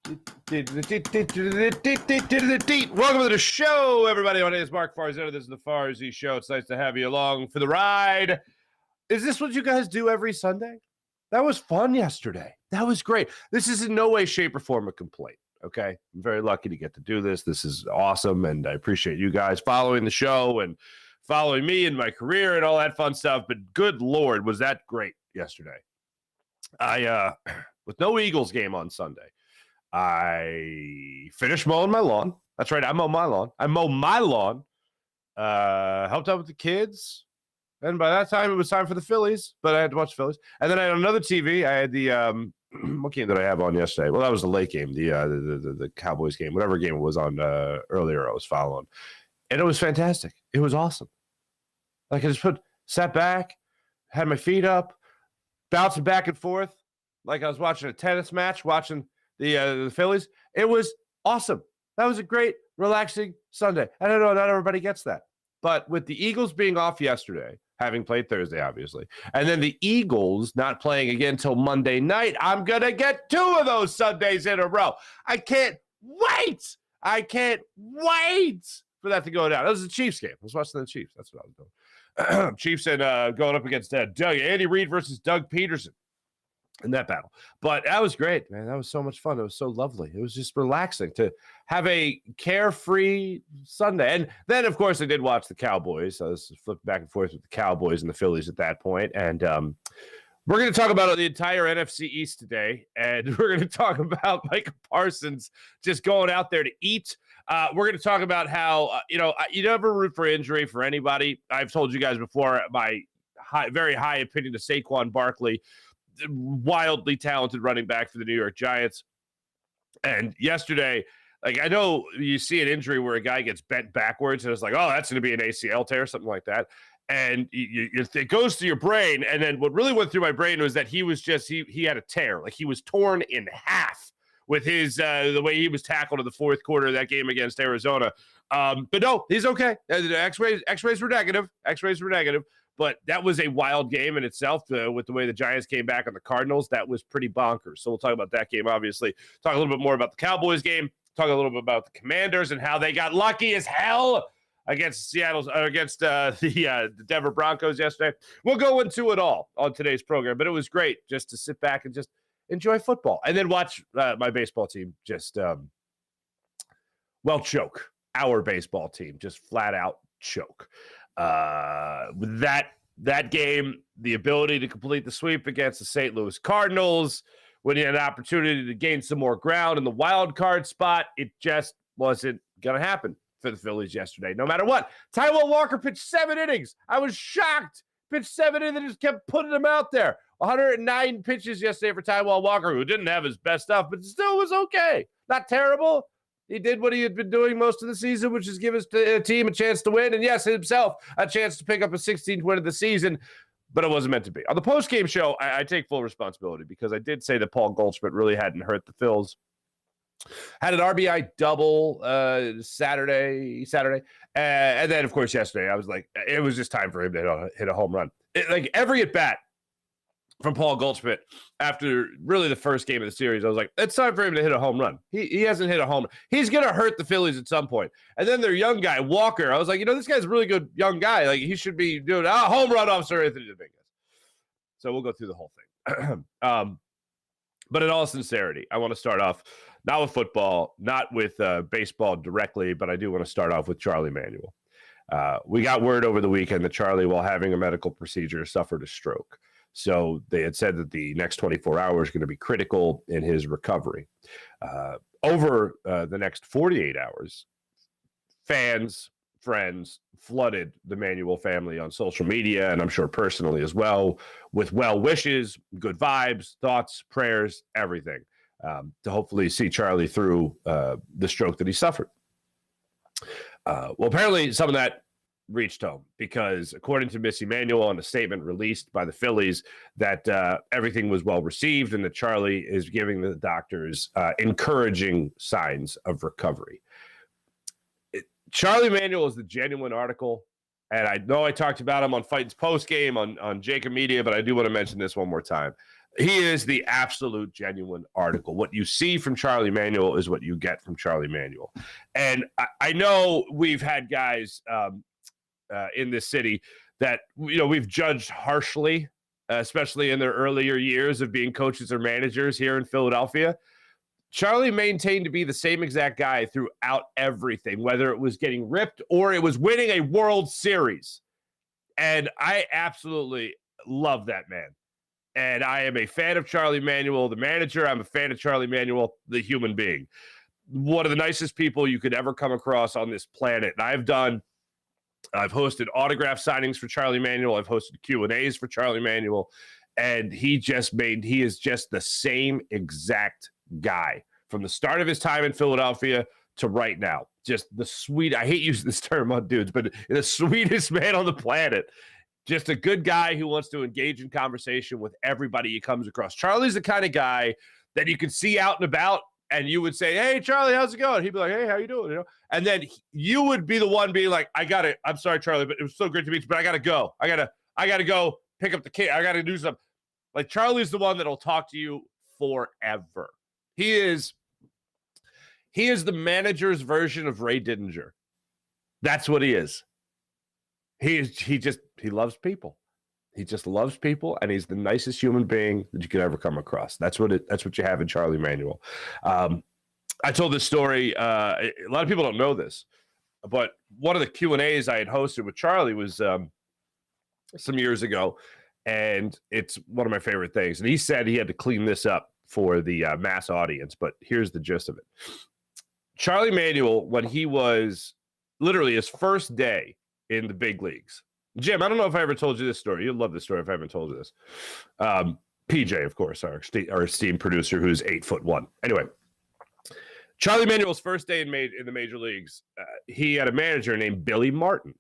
Welcome to the show, everybody. My name is Mark Farzy. This is the Farzy Show. It's nice to have you along for the ride. Is this what you guys do every Sunday? That was fun yesterday. That was great. This is in no way, shape, or form a complaint, okay? I'm very lucky to get to do this. This is awesome, and I appreciate you guys following the show and following me and my career and all that fun stuff, but good Lord, was that great yesterday. With no Eagles game on Sunday, I finished mowing my lawn. That's right, I mow my lawn. Helped out with the kids. And by that time, it was time for the Phillies, but I had to watch the Phillies. And then I had another TV. I had the what game did I have on yesterday? Well, that was the late game, the Cowboys game, whatever game it was on earlier I was following. And it was fantastic. It was awesome. Like I just sat back, had my feet up, bouncing back and forth, like I was watching a tennis match, watching the Phillies. It was awesome. That was a great, relaxing Sunday. I don't know, not everybody gets that. But with the Eagles being off yesterday, having played Thursday, obviously, and then the Eagles not playing again until Monday night, I'm going to get 2 of those Sundays in a row. I can't wait. For that to go down. That was the Chiefs game. I was watching the Chiefs. That's what I was doing. Chiefs and going up against Andy Reid versus Doug Peterson in that battle. But that was great, man. That was so much fun. It was so lovely. It was just relaxing to have a carefree Sunday. And then, of course, I did watch the Cowboys. I was flipping back and forth with the Cowboys and the Phillies at that point. And we're going to talk about the entire NFC East today. And we're going to talk about Micah Parsons just going out there to eat. We're going to talk about how, you never root for injury for anybody. I've told you guys before my very high opinion of Saquon Barkley, wildly talented running back for the New York Giants. And yesterday, like, I know you see an injury where a guy gets bent backwards and it's like, oh, that's going to be an ACL tear, something like that. And it goes through your brain. And then what really went through my brain was that he was just, he had a tear. Like, he was torn in half with his, the way he was tackled in the fourth quarter of that game against Arizona. But no, he's okay. The X-rays were negative. But that was a wild game in itself with the way the Giants came back on the Cardinals. That was pretty bonkers. So we'll talk about that game, obviously. Talk a little bit more about the Cowboys game. Talk a little bit about the Commanders and how they got lucky as hell against the Denver Broncos yesterday. We'll go into it all on today's program. But it was great just to sit back and just enjoy football. And then watch my baseball team just, choke. Our baseball team just flat out choke. With that game, the ability to complete the sweep against the St. Louis Cardinals, when you had an opportunity to gain some more ground in the wild card spot, it just wasn't going to happen for the Phillies yesterday, no matter what. Taijuan Walker pitched 7 innings. I was shocked. Pitched 7 innings and just kept putting them out there. 109 pitches yesterday for Taijuan Walker, who didn't have his best stuff, but still was okay. Not terrible. He did what he had been doing most of the season, which is give his team a chance to win. And yes, himself a chance to pick up a 16th win of the season, but it wasn't meant to be. On the post-game show, I take full responsibility because I did say that Paul Goldschmidt really hadn't hurt the Phils. Had an RBI double Saturday. And then, of course, yesterday, I was like, it was just time for him to hit a home run. Like every at-bat from Paul Goldschmidt after really the first game of the series, I was like, it's time for him to hit a home run. He hasn't hit a home run. He's going to hurt the Phillies at some point. And then their young guy, Walker, I was like, this guy's a really good young guy. Like, he should be doing home run officer Anthony Dominguez. So we'll go through the whole thing. But in all sincerity, I want to start off not with football, not with baseball directly, but I do want to start off with Charlie Manuel. We got word over the weekend that Charlie, while having a medical procedure, suffered a stroke. So they had said that the next 24 hours are going to be critical in his recovery. Over the next 48 hours, fans, friends flooded the Manuel family on social media, and I'm sure personally as well, with well wishes, good vibes, thoughts, prayers, everything, to hopefully see Charlie through the stroke that he suffered. Well, apparently some of that reached home because according to Miss Emanuel on a statement released by the Phillies that everything was well received and that Charlie is giving the doctors encouraging signs of recovery. Charlie Manuel is the genuine article, and I know I talked about him on Fight's post game on Jacob Media, but I do want to mention this one more time. He is the absolute genuine article. What you see from Charlie Manuel is what you get from Charlie Manuel. And I know we've had guys in this city that, we've judged harshly, especially in their earlier years of being coaches or managers here in Philadelphia. Charlie maintained to be the same exact guy throughout everything, whether it was getting ripped or it was winning a World Series. And I absolutely love that man. And I am a fan of Charlie Manuel, the manager. I'm a fan of Charlie Manuel, the human being. One of the nicest people you could ever come across on this planet. And I've hosted autograph signings for Charlie Manuel. I've hosted Q&As for Charlie Manuel. And he is just the same exact guy from the start of his time in Philadelphia to right now. Just I hate using this term on dudes, but the sweetest man on the planet. Just a good guy who wants to engage in conversation with everybody he comes across. Charlie's the kind of guy that you could see out and about, and you would say, "Hey, Charlie, how's it going?" He'd be like, "Hey, how you doing?" And then you would be the one being like, I'm sorry, Charlie, but it was so great to meet you, but I got to go. I got to go pick up the kid. I got to do something. Like, Charlie's the one that'll talk to you forever. He is the manager's version of Ray Didinger. That's what he is. He loves people. He just loves people, and he's the nicest human being that you could ever come across. That's what you have in Charlie Manuel. I told this story. A lot of people don't know this, but one of the Q&As I had hosted with Charlie was some years ago, and it's one of my favorite things. And he said he had to clean this up for the mass audience, but here's the gist of it. Charlie Manuel, when he was literally his first day in the big leagues. Jim, I don't know if I ever told you this story. You'll love this story if I haven't told you this. PJ, of course, our esteemed producer, who's 8'1". Anyway, Charlie Manuel's first day in the major leagues, he had a manager named Billy Martin.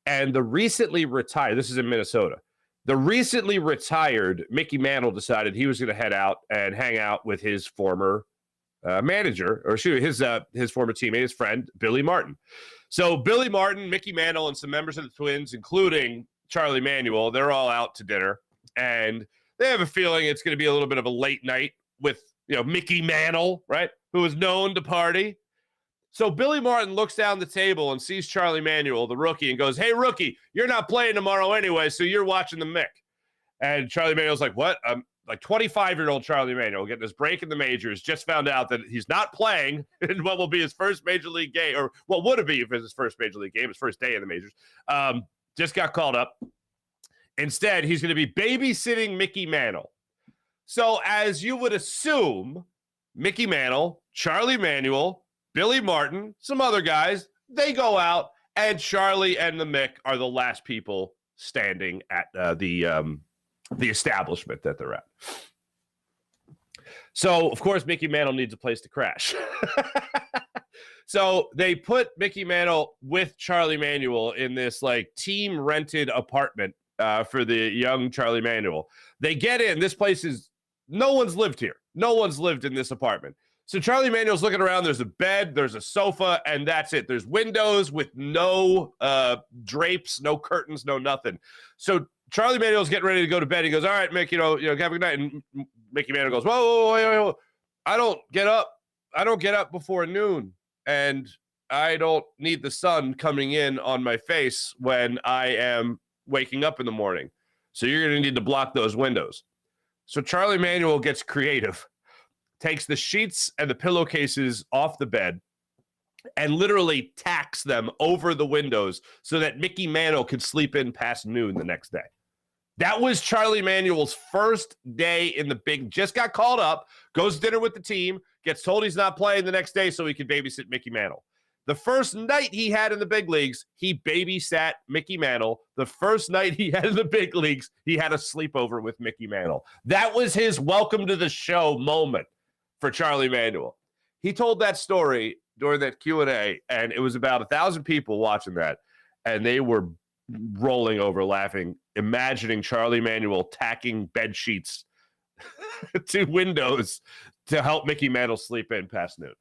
And the recently retired, this is in Minnesota, the recently retired Mickey Mantle decided he was going to head out and hang out with his former manager, or his former teammate, his friend, Billy Martin. So Billy Martin, Mickey Mantle, and some members of the Twins, including Charlie Manuel, they're all out to dinner. And they have a feeling it's going to be a little bit of a late night with, Mickey Mantle, right, who is known to party. So Billy Martin looks down the table and sees Charlie Manuel, the rookie, and goes, "Hey, rookie, you're not playing tomorrow anyway, so you're watching the Mick." And Charlie Manuel's like, "What?" Like 25-year-old Charlie Manuel getting his break in the majors, just found out that he's not playing in what will be his first major league game, or what would it be if it was his first major league game, his first day in the majors. Just got called up. Instead, he's going to be babysitting Mickey Mantle. So as you would assume, Mickey Mantle, Charlie Manuel, Billy Martin, some other guys, they go out, and Charlie and the Mick are the last people standing at the establishment that they're at. So, of course, Mickey Mantle needs a place to crash. So they put Mickey Mantle with Charlie Manuel in this team rented apartment for the young Charlie Manuel. They get in. This place no one's lived here. No one's lived in this apartment. So Charlie Manuel's looking around. There's a bed, there's a sofa, and that's it. There's windows with no drapes, no curtains, no nothing. So Charlie Manuel's getting ready to go to bed. He goes, "All right, Mick, have a good night." And Mickey Mantle goes, whoa. I don't get up before noon, and I don't need the sun coming in on my face when I am waking up in the morning. So you're going to need to block those windows. So Charlie Manuel gets creative, takes the sheets and the pillowcases off the bed, and literally tacks them over the windows so that Mickey Mantle could sleep in past noon the next day. That was Charlie Manuel's first day in the big, just got called up, goes to dinner with the team, gets told he's not playing the next day so he could babysit Mickey Mantle. The first night he had in the big leagues, he babysat Mickey Mantle. The first night he had in the big leagues, he had a sleepover with Mickey Mantle. That was his welcome to the show moment for Charlie Manuel. He told that story during that Q&A, and it was about 1,000 people watching that, and they were rolling over laughing, imagining Charlie Manuel tacking bed sheets to windows to help Mickey Mantle sleep in past noon.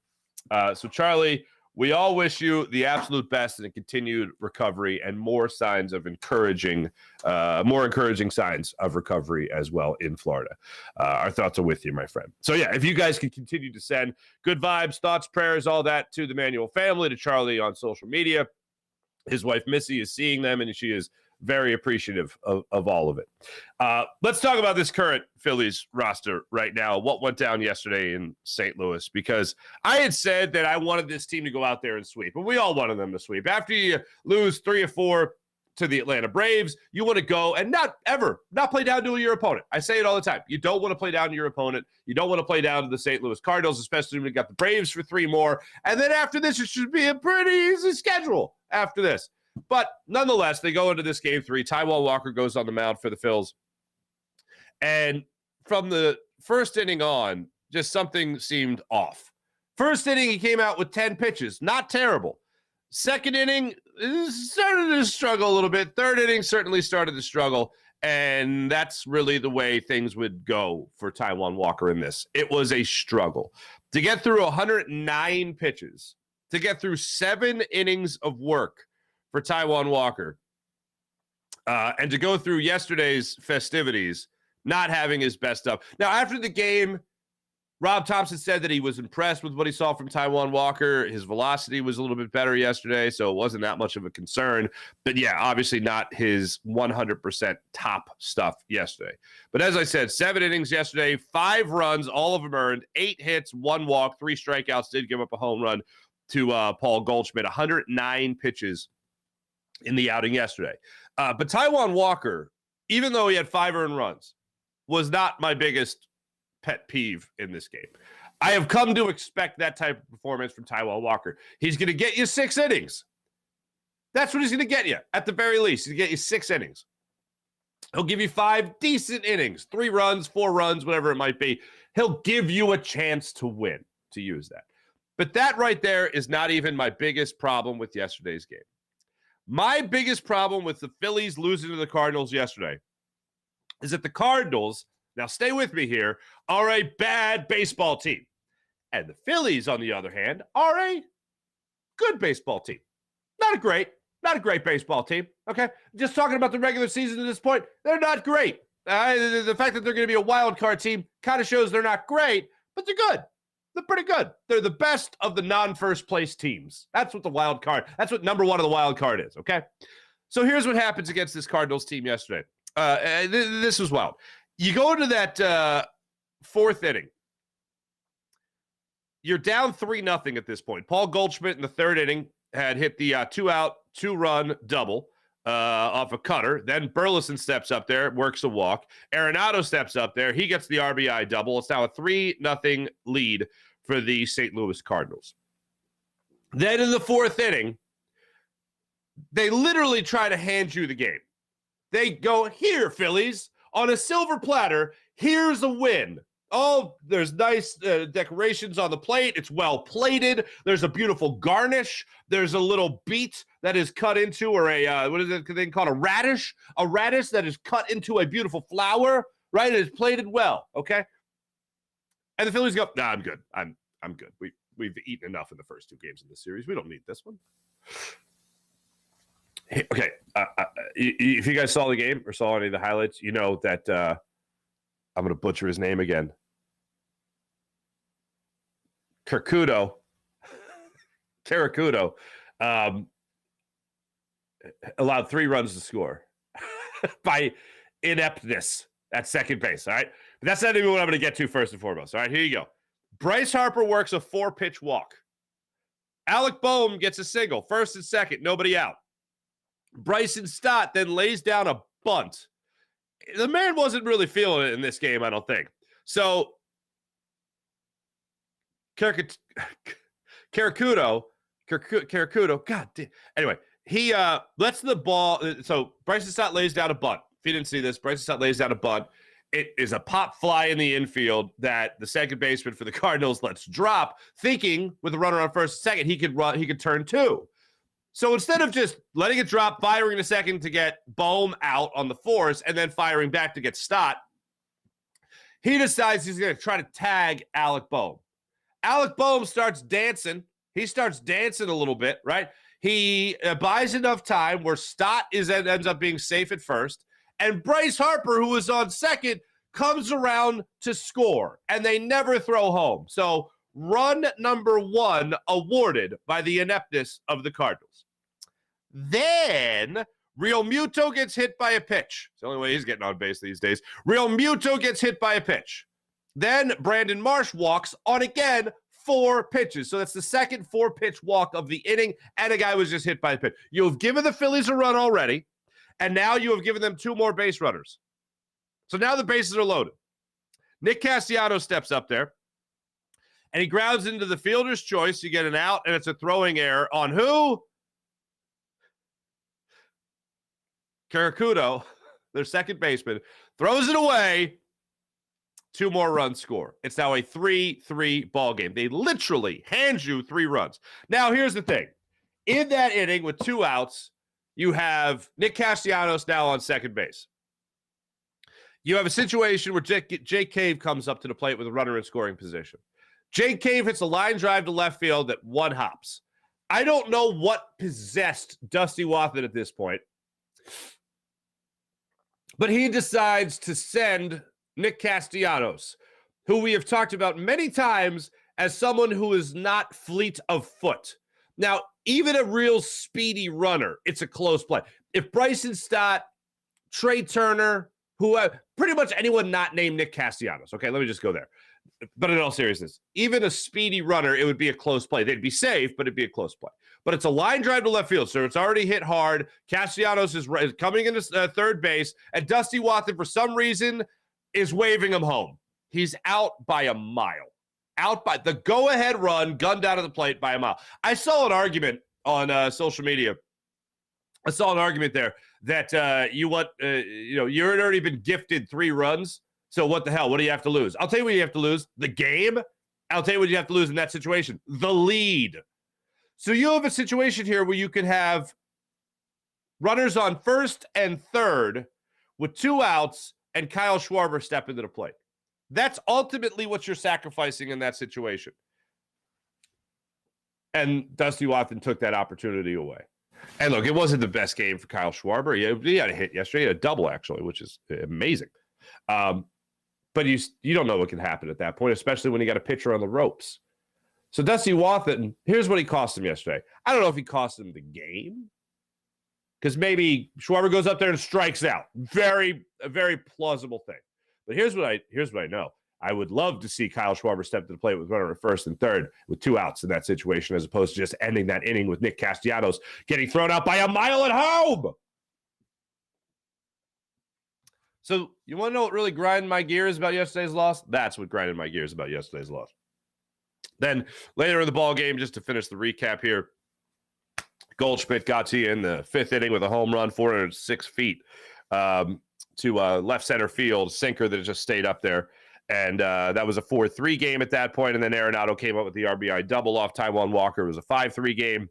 So Charlie We all wish you the absolute best and a continued recovery and more encouraging signs of recovery as well in Florida. Our thoughts are with you, my friend. So, yeah, if you guys can continue to send good vibes, thoughts, prayers, all that to the Manuel family, to Charlie on social media. His wife, Missy, is seeing them, and she is very appreciative of all of it. Let's talk about this current Phillies roster right now, what went down yesterday in St. Louis, because I had said that I wanted this team to go out there and sweep, and we all wanted them to sweep. After you lose 3 or 4 to the Atlanta Braves, you want to go and not play down to your opponent. I say it all the time. You don't want to play down to your opponent. You don't want to play down to the St. Louis Cardinals, especially when you got the Braves for 3 more. And then after this, it should be a pretty easy schedule after this. But nonetheless, they go into this game 3. Taijuan Walker goes on the mound for the Phils. And from the first inning on, just something seemed off. First inning, he came out with 10 pitches. Not terrible. Second inning, started to struggle a little bit. Third inning certainly started to struggle. And that's really the way things would go for Taijuan Walker in this. It was a struggle. To get through 109 pitches, to get through 7 innings of work for Taijuan Walker, and to go through yesterday's festivities, not having his best up. Now, after the game, Rob Thompson said that he was impressed with what he saw from Taijuan Walker. His velocity was a little bit better yesterday, so it wasn't that much of a concern. But yeah, obviously not his 100% top stuff yesterday. But as I said, 7 innings yesterday, 5 runs, all of them earned, 8 hits, 1 walk, 3 strikeouts, did give up a home run to Paul Goldschmidt, 109 pitches in the outing yesterday. But Taijuan Walker, even though he had 5 earned runs, was not my biggest pet peeve in this game. I have come to expect that type of performance from Taijuan Walker. He's going to get you 6 innings. That's what he's going to get you, at the very least. He's going to get you 6 innings. He'll give you 5 decent innings, 3 runs, 4 runs, whatever it might be. He'll give you a chance to win, to use that. But that right there is not even my biggest problem with yesterday's game. My biggest problem with the Phillies losing to the Cardinals yesterday is that the Cardinals, now stay with me here, are a bad baseball team. And the Phillies, on the other hand, are a good baseball team. Not a great baseball team, okay? Just talking about the regular season at this point, they're not great. The fact that they're going to be a wild card team kind of shows they're not great, but they're good. They're pretty good. They're the best of the non-first place teams. That's what number 1 of the wild card is, okay? So here's what happens against this Cardinals team yesterday. This was wild. You go into that 4th inning. You're down 3-0 at this point. Paul Goldschmidt in the 3rd inning had hit the 2-out, 2-run double off a cutter. Then Burleson steps up there, works a walk. Arenado steps up there. He gets the RBI double. It's now a 3-0 lead for the St. Louis Cardinals. Then in the 4th inning, they literally try to hand you the game. They go, here, Phillies, on a silver platter, here's a win. Oh, there's nice decorations on the plate. It's well plated. There's a beautiful garnish. There's a little beet that is cut into, or a, what is it they call a radish? A radish that is cut into a beautiful flower, right? It is plated well, okay? And the Phillies go, nah, I'm good. I'm good. We've eaten enough in the first 2 games in this series. We don't need this one. Okay, if you guys saw the game or saw any of the highlights, you know that I'm going to butcher his name again. Karakudo allowed 3 runs to score by ineptness at second base, all right? But that's not even what I'm going to get to first and foremost, all right? Here you go. Bryce Harper works a 4-pitch walk. Alec Boehm gets a single, first and second, nobody out. Bryson Stott then lays down a bunt. The man wasn't really feeling it in this game, I don't think. So, Karakudo, God damn. Anyway, he lets the ball. So, Bryson Stott lays down a bunt. If you didn't see this, Bryson Stott lays down a bunt. It is a pop fly in the infield that the second baseman for the Cardinals lets drop, thinking with a runner on first and second, he could turn 2. So instead of just letting it drop, firing in a second to get Boehm out on the force, and then firing back to get Stott, he decides he's going to try to tag Alec Boehm. Alec Boehm starts dancing He starts dancing a little bit, right? He buys enough time where Stott ends up being safe at first, and Bryce Harper, who was on second, comes around to score, and they never throw home. So run number 1 awarded by the ineptness of the Cardinals. Then Real Muto gets hit by a pitch. It's the only way he's getting on base these days. Real Muto gets hit by a pitch. Then Brandon Marsh walks on again 4 pitches. So that's the second 4-pitch walk of the inning, and a guy was just hit by a pitch. You have given the Phillies a run already, and now you have given them 2 more base runners. So now the bases are loaded. Nick Castellanos steps up there, and he grounds into the fielder's choice. You get an out, and it's a throwing error on who? Caracudo, their second baseman, throws it away. 2 more runs score. It's now a 3-3 ball game. They literally hand you 3 runs. Now, here's the thing. In that inning with 2 outs, you have Nick Castellanos now on second base. You have a situation where Jake Cave comes up to the plate with a runner in scoring position. Jake Cave hits a line drive to left field that 1 hops. I don't know what possessed Dusty Wathan at this point, but he decides to send Nick Castellanos, who we have talked about many times as someone who is not fleet of foot. Now, even a real speedy runner, it's a close play. If Bryson Stott, Trey Turner, pretty much anyone not named Nick Castellanos, okay, let me just go there. But in all seriousness, even a speedy runner, it would be a close play. They'd be safe, but it'd be a close play. But it's a line drive to left field, so it's already hit hard. Castellanos is coming into third base, and Dusty Wathan, for some reason, is waving him home. He's out by a mile. Out by the go-ahead run, gunned out of the plate by a mile. I saw an argument on social media. I saw an argument there that you had already been gifted 3 runs. So what the hell? What do you have to lose? I'll tell you what you have to lose. The game. I'll tell you what you have to lose in that situation. The lead. So you have a situation here where you could have runners on first and third with 2 outs and Kyle Schwarber step into the plate. That's ultimately what you're sacrificing in that situation. And Dusty Wathan took that opportunity away. And look, it wasn't the best game for Kyle Schwarber. He had a hit yesterday. He had a double, actually, which is amazing. But you don't know what can happen at that point, especially when you got a pitcher on the ropes. So Dusty Wathan, here's what he cost him yesterday. I don't know if he cost him the game, because maybe Schwarber goes up there and strikes out. A very plausible thing. But here's what I know. I would love to see Kyle Schwarber step to the plate with runner at first and third with 2 outs in that situation, as opposed to just ending that inning with Nick Castellanos getting thrown out by a mile at home. So you want to know what really grinded my gears about yesterday's loss? That's what grinded my gears about yesterday's loss. Then later in the ball game, just to finish the recap here, Goldschmidt got to you in the 5th inning with a home run, 406 feet to left center field, sinker that just stayed up there. And that was a 4-3 game at that point. And then Arenado came up with the RBI double off Taijuan Walker. It was a 5-3 game.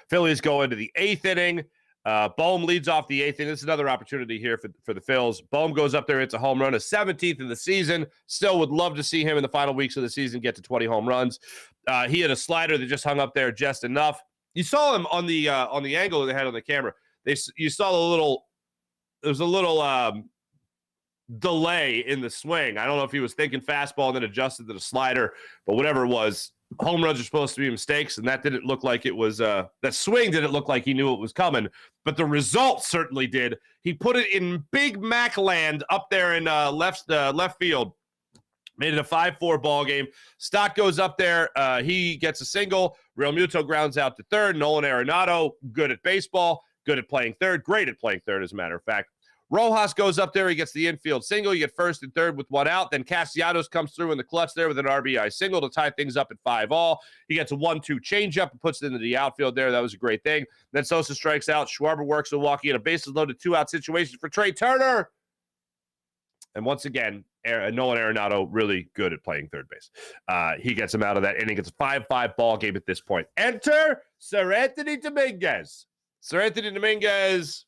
Phillies go into the 8th inning. Bohm leads off the 8th inning. This is another opportunity here for the Phils. Bohm goes up there. It's a home run, a 17th in the season. Still would love to see him in the final weeks of the season get to 20 home runs. He had a slider that just hung up there just enough. You saw him on the angle that they had on the camera. You saw there was a little delay in the swing. I don't know if he was thinking fastball and then adjusted to the slider, but whatever it was, home runs are supposed to be mistakes, and that didn't look like it was that swing didn't look like he knew it was coming, but the result certainly did. He put it in Big Mac land up there in left field. Made it a 5-4 ball game. Stott goes up there. He gets a single. Real Muto grounds out to third. Nolan Arenado, good at baseball, good at playing third, great at playing third, as a matter of fact. Rojas goes up there. He gets the infield single. You get first and third with 1 out. Then Castellanos comes through in the clutch there with an RBI single to tie things up at 5-all. He gets a 1-2 changeup and puts it into the outfield there. That was a great thing. Then Sosa strikes out. Schwarber works Milwaukee in a bases-loaded 2-out situation for Trey Turner. And once again, Nolan Arenado really good at playing third base. He gets him out of that inning. It's a 5-5 ball game at this point. Enter Seranthony Dominguez. Seranthony Dominguez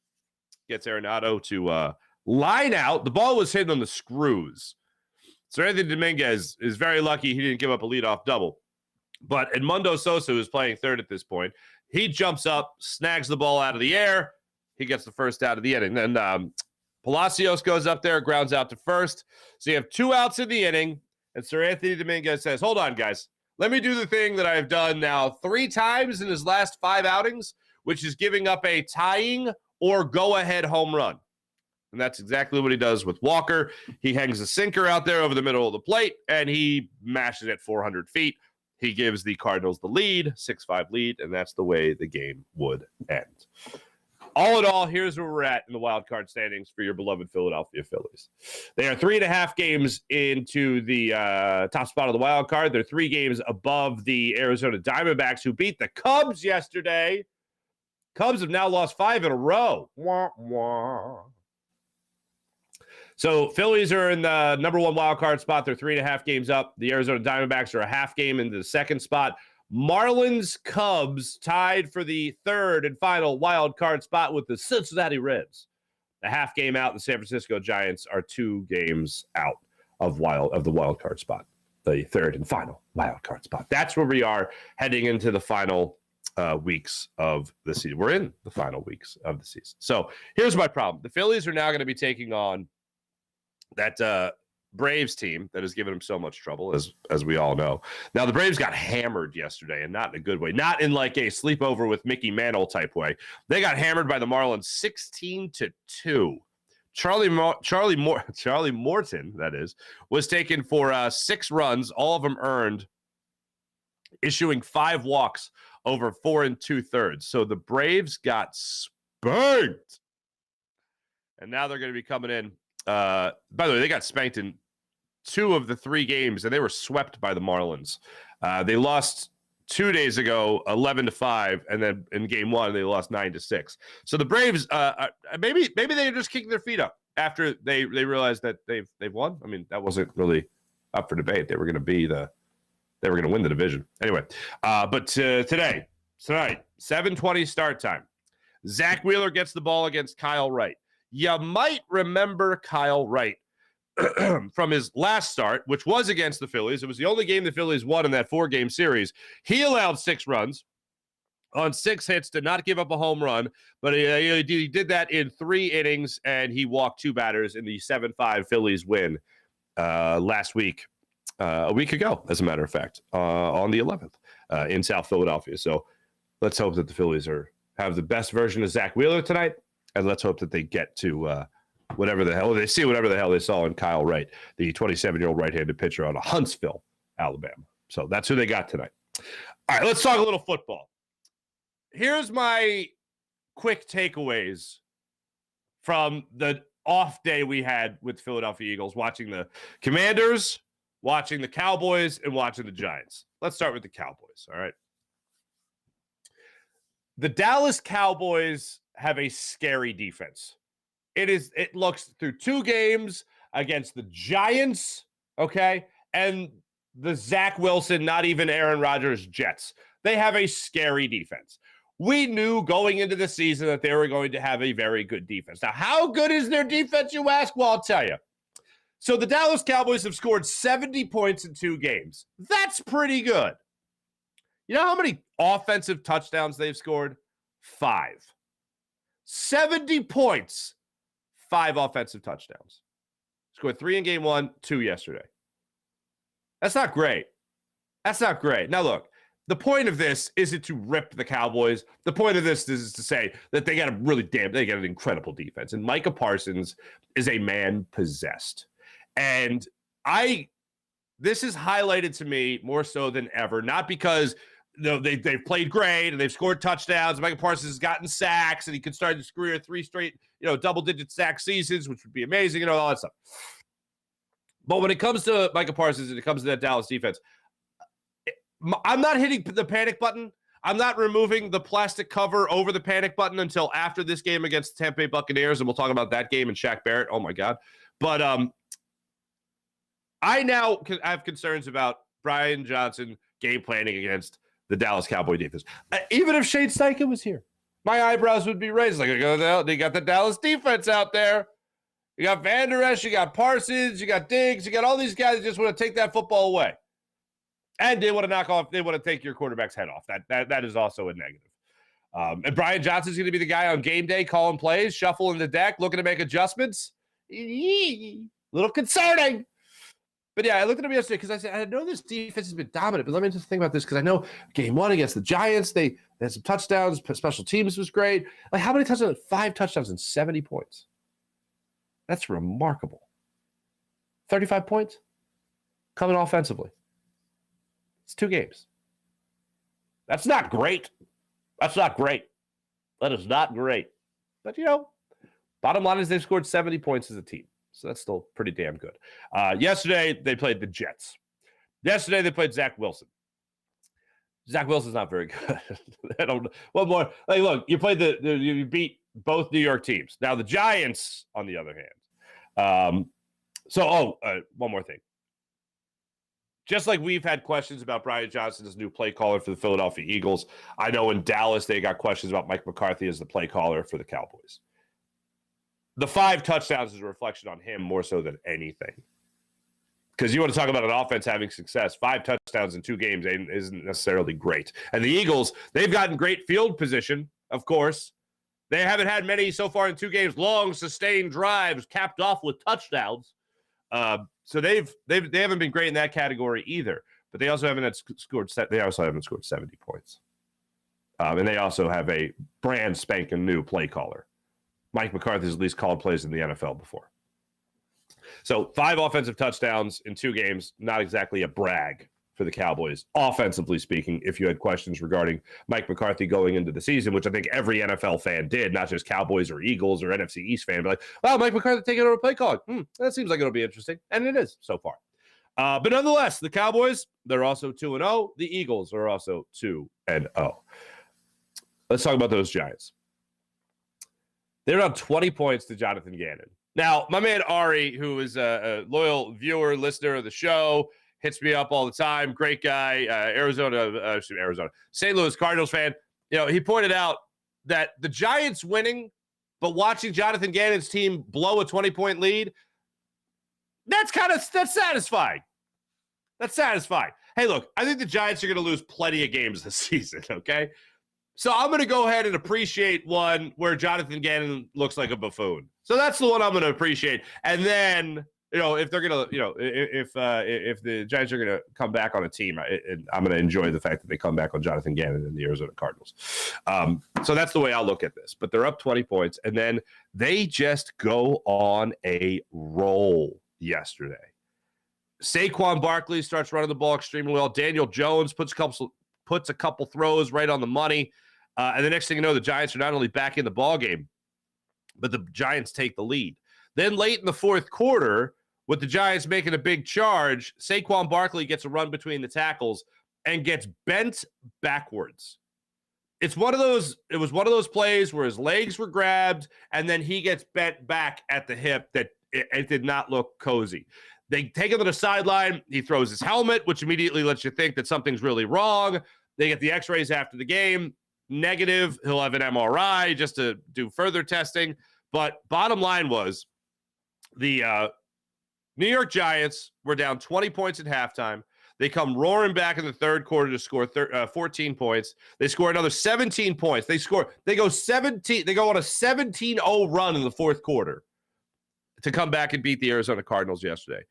gets Arenado to line out. The ball was hit on the screws. Seranthony Dominguez is very lucky he didn't give up a leadoff double. But Edmundo Sosa, who's playing third at this point, he jumps up, snags the ball out of the air. He gets the first out of the inning. Then Palacios goes up there, grounds out to first. So you have 2 outs in the inning, and Sir Anthony Dominguez says, hold on, guys. Let me do the thing that I've done now 3 times in his last 5 outings, which is giving up a tying or go-ahead home run. And that's exactly what he does with Walker. He hangs a sinker out there over the middle of the plate, and he mashes it 400 feet. He gives the Cardinals the lead, 6-5 lead, and that's the way the game would end. All in all, here's where we're at in the wild card standings for your beloved Philadelphia Phillies. They are 3.5 games into the top spot of the wild card. They're 3 games above the Arizona Diamondbacks, who beat the Cubs yesterday. Cubs have now lost 5 in a row. Wah, wah. So Phillies are in the number 1 wild card spot. They're 3.5 games up. The Arizona Diamondbacks are a half game into the second spot. Marlins Cubs tied for the 3rd and final wild card spot with the Cincinnati Reds. A half game out. The San Francisco Giants are 2 games out of the wild card spot. The 3rd and final wild card spot. That's where we are heading into the final weeks of the season. We're in the final weeks of the season. So here's my problem. The Phillies are now going to be taking on that Braves team that has given them so much trouble, as we all know. Now, the Braves got hammered yesterday, and not in a good way. Not in like a sleepover with Mickey Mantle type way. They got hammered by the Marlins 16-2. Charlie Morton, that is, was taken for 6 runs, all of them earned, issuing 5 walks over 4 2/3. So the Braves got spanked. And now they're going to be coming in. By the way, they got spanked in 2 of the 3 games, and they were swept by the Marlins. They lost 2 days ago, 11-5, and then in game 1, they lost 9-6. So the Braves, maybe they're just kicking their feet up after they realized that they've won. I mean, that wasn't really up for debate. They were going to win the division anyway. But tonight, 7:20 start time. Zach Wheeler gets the ball against Kyle Wright. You might remember Kyle Wright from his last start, which was against the Phillies. It was the only game the Phillies won in that 4-game series. He allowed 6 runs on 6 hits, did not give up a home run, but he did that in 3 innings, and he walked 2 batters in the 7-5 Phillies win last week, a week ago, as a matter of fact, on the 11th in South Philadelphia. So let's hope that the Phillies have the best version of Zach Wheeler tonight. And let's hope that they get to whatever the hell they saw in Kyle Wright, the 27-year-old right-handed pitcher out of Huntsville, Alabama. So that's who they got tonight. All right, let's talk a little football. Here's my quick takeaways from the off day we had with Philadelphia Eagles, watching the Commanders, watching the Cowboys, and watching the Giants. Let's start with the Cowboys, all right? The Dallas Cowboys have a scary defense. It looks through 2 games against the Giants, okay, and the Zach Wilson, not even Aaron Rodgers Jets. They have a scary defense. We knew going into the season that they were going to have a very good defense. Now, how good is their defense, you ask? Well, I'll tell you. So the Dallas Cowboys have scored 70 points in 2 games. That's pretty good. You know how many offensive touchdowns they've scored? 5. 70 points, 5 offensive touchdowns. Scored 3 in game 1, 2 yesterday. That's not great. Now, look, the point of this isn't to rip the Cowboys. The point of this is to say that they got an incredible defense. And Micah Parsons is a man possessed. And this is highlighted to me more so than ever, not because they've played great and they've scored touchdowns. Micah Parsons has gotten sacks and he could start his career 3 straight, double-digit sack seasons, which would be amazing, all that stuff. But when it comes to Micah Parsons and it comes to that Dallas defense, I'm not hitting the panic button. I'm not removing the plastic cover over the panic button until after this game against the Tampa Bay Buccaneers, and we'll talk about that game and Shaq Barrett. Oh, my God. But I now have concerns about Brian Johnson game planning against the Dallas Cowboy defense. Even if Shane Steichen was here, my eyebrows would be raised. Like, they got the Dallas defense out there. You got Van Der Esch, you got Parsons, you got Diggs, you got all these guys that just want to take that football away. And they want to take your quarterback's head off. That is also a negative. And Brian Johnson's going to be the guy on game day calling plays, shuffling the deck, looking to make adjustments. Little concerning. But yeah, I looked at him yesterday because I said, I know this defense has been dominant, but let me just think about this because I know game one against the Giants, they had some touchdowns, special teams was great. Like, how many touchdowns? 5 touchdowns and 70 points. That's remarkable. 35 points coming offensively. It's 2 games. That's not great. That's not great. That is not great. But, bottom line is they've scored 70 points as a team. So that's still pretty damn good. Yesterday, they played the Jets. Yesterday, they played Zach Wilson. Zach Wilson's not very good. I don't know. One more. Like, look, you beat both New York teams. Now, the Giants, on the other hand. One more thing. Just like we've had questions about Brian Johnson as new play caller for the Philadelphia Eagles, I know in Dallas they got questions about Mike McCarthy as the play caller for the Cowboys. The 5 touchdowns is a reflection on him more so than anything. Because you want to talk about an offense having success, 5 touchdowns in 2 games isn't necessarily great. And the Eagles, they've gotten great field position, of course. They haven't had many so far in 2 games, long sustained drives capped off with touchdowns. So they haven't been great in that category either. But they also haven't scored 70 points. And they also have a brand spanking new play caller. Mike McCarthy's at least called plays in the NFL before. So 5 offensive touchdowns in 2 games, not exactly a brag for the Cowboys, offensively speaking, if you had questions regarding Mike McCarthy going into the season, which I think every NFL fan did, not just Cowboys or Eagles or NFC East fan, but like, wow, Mike McCarthy taking over play calling. That seems like it'll be interesting. And it is so far. But nonetheless, the Cowboys, they're also 2-0. The Eagles are also 2-0. Let's talk about those Giants. They're up 20 points to Jonathan Gannon. Now, my man Ari, who is a loyal viewer, listener of the show, hits me up all the time. Great guy, St. Louis Cardinals fan. He pointed out that the Giants winning, but watching Jonathan Gannon's team blow a 20-point lead, that's satisfying. That's satisfying. Hey, look, I think the Giants are going to lose plenty of games this season, okay? So I'm going to go ahead and appreciate one where Jonathan Gannon looks like a buffoon. So that's the one I'm going to appreciate. And then, if they're going to, if the Giants are going to come back on a team, I'm going to enjoy the fact that they come back on Jonathan Gannon and the Arizona Cardinals. So that's the way I'll look at this. But they're up 20 points, and then they just go on a roll yesterday. Saquon Barkley starts running the ball extremely well. Daniel Jones puts a couple throws right on the money. And the next thing you know, the Giants are not only back in the ballgame, but the Giants take the lead. Then late in the 4th quarter, with the Giants making a big charge, Saquon Barkley gets a run between the tackles and gets bent backwards. It was one of those plays where his legs were grabbed and then he gets bent back at the hip that it did not look cozy. They take him to the sideline. He throws his helmet, which immediately lets you think that something's really wrong. They get the x-rays after the game. Negative. He'll have an MRI just to do further testing. But bottom line was the New York Giants were down 20 points at halftime. They come roaring back in the 3rd quarter to score 14 points. They score another 17 points. They go on a 17-0 run in the 4th quarter to come back and beat the Arizona Cardinals yesterday.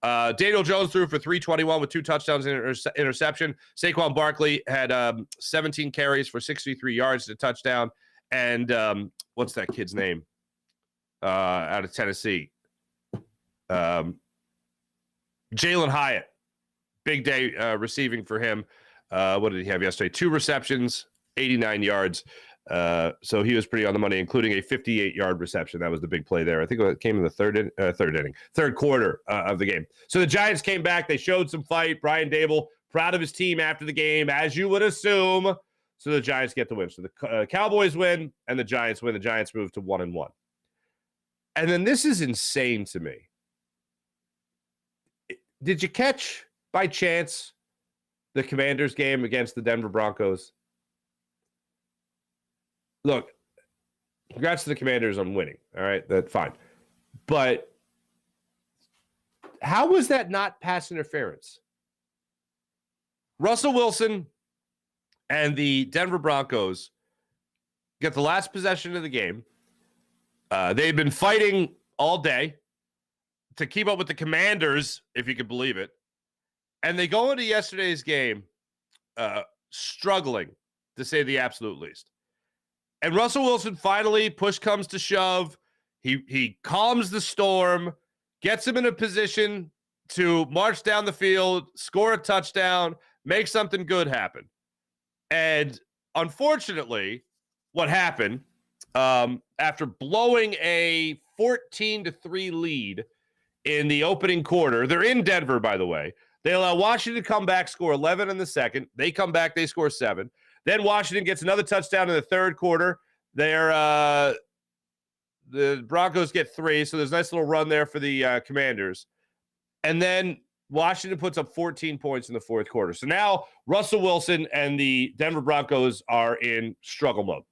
Daniel Jones threw for 321 with 2 touchdowns and interception. Saquon Barkley had 17 carries for 63 yards to a touchdown. And what's that kid's name out of Tennessee? Jalen Hyatt. Big day receiving for him. What did he have yesterday? 2 receptions, 89 yards. So he was pretty on the money, including a 58-yard reception. That was the big play there. I think it came in the third quarter of the game. So the Giants came back. They showed some fight. Brian Dable, proud of his team after the game, as you would assume. So the Giants get the win. So the Cowboys win and the Giants win. The Giants move to 1-1. And then this is insane to me. Did you catch, by chance, the Commanders game against the Denver Broncos? Look, congrats to the Commanders on winning. All right, that's fine. But how was that not pass interference? Russell Wilson and the Denver Broncos get the last possession of the game. They've been fighting all day to keep up with the Commanders, if you could believe it. And they go into yesterday's game struggling, to say the absolute least. And Russell Wilson finally, push comes to shove. He calms the storm, gets him in a position to march down the field, score a touchdown, make something good happen. And unfortunately, what happened after blowing a 14-3 lead in the opening quarter, they're in Denver, by the way. They allow Washington to come back, score 11 in the second. They come back, they score 7. Then Washington gets another touchdown in the third quarter. The Broncos get 3, so there's a nice little run there for the Commanders. And then Washington puts up 14 points in the fourth quarter. So now Russell Wilson and the Denver Broncos are in struggle mode.